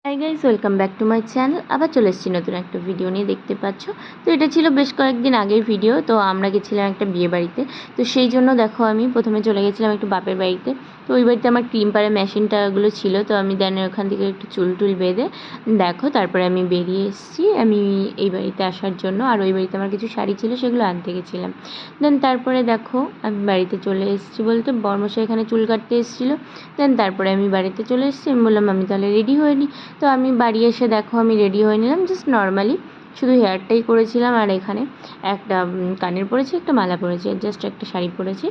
Hi guys, welcome back to my channel. আবার চলে এসেছি নতুন একটা ভিডিও নিয়ে, দেখতে পাচ্ছ। তো এটা ছিল বেশ কয়েকদিন আগের ভিডিও। তো আমরা গেছিলাম একটা বিয়ে বাড়িতে। তো সেই জন্য দেখো আমি প্রথমে চলে গেছিলাম একটু বাপের বাড়িতে। তো ওই বাড়িতে আমার ক্রিম পাড়ার মেশিনটাগুলো ছিল। তো আমি দেন ওখান থেকে একটু চুল টুল বেঁধে দেখো তারপরে আমি বেরিয়ে এসেছি আমি এই বাড়িতে আসার জন্য। আর ওই বাড়িতে আমার কিছু শাড়ি ছিল, সেগুলো আনতে গেছিলাম। দেন তারপরে দেখো আমি বাড়িতে চলে এসেছি বলতে বর্মশাই এখানে চুল কাটতে এসেছিলো। দেন তারপরে আমি বাড়িতে চলে এসেছি। আমি বললাম আমি তাহলে রেডি হয়ে নিই। তো আমি বাড়ি এসে দেখো আমি রেডি হয়ে নিলাম, জাস্ট নর্মালি শুধু হেয়ারটাই করেছিলাম। আর এখানে একটা কানের পরেছি, একটা মালা পরেছি, জাস্ট একটা শাড়ি পরেছি।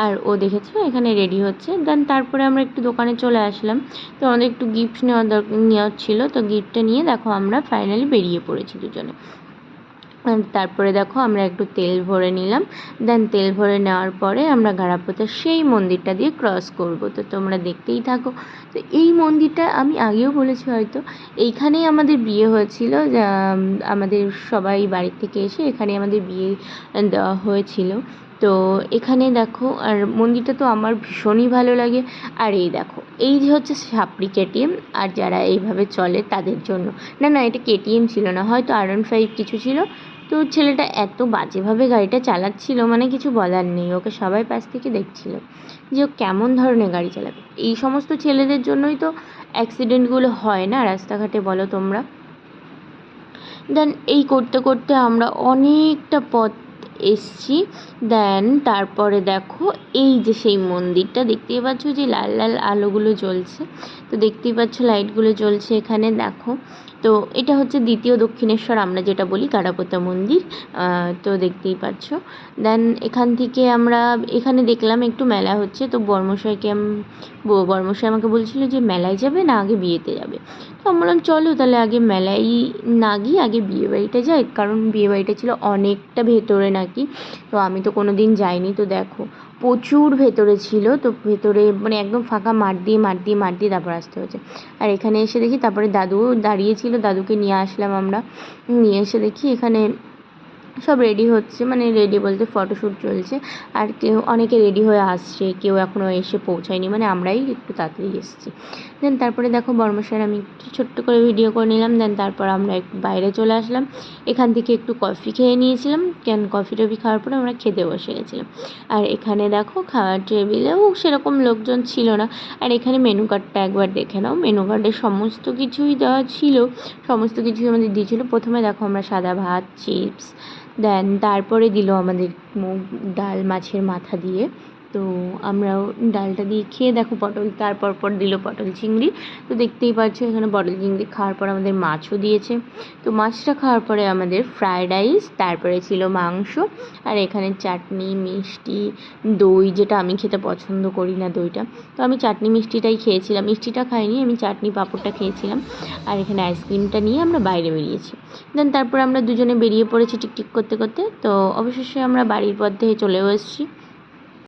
আর ও দেখেছো এখানে রেডি হচ্ছে। দেন তারপরে আমরা একটু দোকানে চলে আসলাম। তো আমাদের একটু গিফট নেওয়ার ছিল। তো গিফটটা নিয়ে দেখো আমরা ফাইনালি বেরিয়ে পড়েছি দুজনে। তারপরে দেখো আমরা একটু তেল ভরে নিলাম। দেন তেল ভরে নেওয়ার পরে আমরা গাড়াপোতা সেই মন্দিরটা দিয়ে ক্রস করব। তো তোমরা দেখতেই থাকো। তো এই মন্দিরটা আমি আগেও বলেছি হয়তো, এইখানেই আমাদের বিয়ে হয়েছিল। আমাদের সবাই বাড়ির থেকে এসে এখানে আমাদের বিয়ে দেওয়া হয়েছিল। তো এখানে দেখো, আর মন্দিরটা তো আমার ভীষণই ভালো লাগে। আর এই দেখো, এই যে হচ্ছে সাপড়ি কেটিএম। আর যারা এইভাবে চলে তাদের জন্য, না না এটা কেটিএম ছিল না, হয়তো R15 কিছু ছিল। তো ছেলেটা এত বাজেভাবে গাড়িটা চালাচ্ছিল, মানে কিছু বলার নেই। ওকে সবাই পাশ থেকে দেখছিল যে ও কেমন ধরনের গাড়ি চালাবে। এই সমস্ত ছেলেদের জন্যই তো অ্যাক্সিডেন্টগুলো হয় না রাস্তাঘাটে, বলো তোমরা। দেন এই করতে করতে আমরা অনেকটা পথ এসছি। দেন তারপরে দেখো এই যে সেই মন্দিরটা দেখতেই পাচ্ছ, যে লাল লাল আলোগুলো জ্বলছে। তো দেখতেই পাচ্ছ লাইটগুলো জ্বলছে এখানে দেখো। তো এটা হচ্ছে দ্বিতীয় দক্ষিণেশ্বর আমরা যেটা বলি, গাড়াপোতা মন্দির। তো দেখতেই পাচ্ছ। দেন এখান থেকে আমরা এখানে দেখলাম একটু মেলা হচ্ছে। তো বর্মশাই আমাকে বলছিল যে মেলায় যাবে না আগে বিয়েতে যাবে। তো আমি বললাম চলো তাহলে আগে মেলায় না গিয়ে আগে বিয়েবাড়িটা যাই, কারণ বিয়েবাড়িটা ছিল অনেকটা ভেতরে নাকি। তো আমি তো কোনো দিন যাইনি। তো দেখো প্রচুর ভেতরে ছিল। তো ভেতরে মানে একদম ফাঁকা মাঠ দিয়ে তারপর আসতে হচ্ছে। আর এখানে এসে দেখি তারপরে দাদু দাঁড়িয়েছিল, দাদুকে নিয়ে আসলাম আমরা। নিয়ে এসে দেখি এখানে সব রেডি হচ্ছে, মানে রেডি বলতে ফটোশ্যুট চলছে। আর অনেকে রেডি হয়ে আসছে, কেউ এখনও এসে পৌঁছায়নি, মানে আমরাই একটু তাড়াতাড়ি এসেছি। দেন তারপরে দেখো বর্মশাই আমি একটু ছোট্ট করে ভিডিও করে নিলাম। দেন তারপর আমরা একটু বাইরে চলে আসলাম। এখান থেকে একটু কফি খেয়ে নিয়েছিলাম, কফি টফি খাওয়ার পরে আমরা খেতে বসে গেছিলাম। আর এখানে দেখো খাওয়ার টেবিলেও সেরকম লোকজন ছিল না। আর এখানে মেনু কার্ডটা একবার দেখে নাও। মেনু কার্ডে সমস্ত কিছুই দেওয়া ছিল, সমস্ত কিছুই আমাদের দিয়েছিলো। প্রথমে দেখো আমরা সাদা ভাত, চিপস, দেন তারপরে দিল আমাদের মুগ ডাল মাছের মাথা দিয়ে। তো আমরাও ডালটা দিয়ে খেয়ে দেখো পটল, তারপর দিল পটল চিংড়ি। তো দেখতেই পাচ্ছ এখানে পটল চিংড়ি খাওয়ার পর আমাদের মাছও দিয়েছে। তো মাছটা খাওয়ার পরে আমাদের ফ্রায়েড রাইস, তারপরে ছিল মাংস। আর এখানে চাটনি, মিষ্টি, দই, যেটা আমি খেতে পছন্দ করি না দইটা। তো আমি চাটনি মিষ্টিটাই খেয়েছিলাম, মিষ্টিটা খাইনি, আমি চাটনি পাঁপড়টা খেয়েছিলাম। আর এখানে আইসক্রিমটা নিয়ে আমরা বাইরে বেরিয়েছি। দেন তারপরে আমরা দুজনে বেরিয়ে পড়েছি টিকটিক করতে করতে। তো অবশেষে আমরা বাড়ির পথে চলেও এসেছি।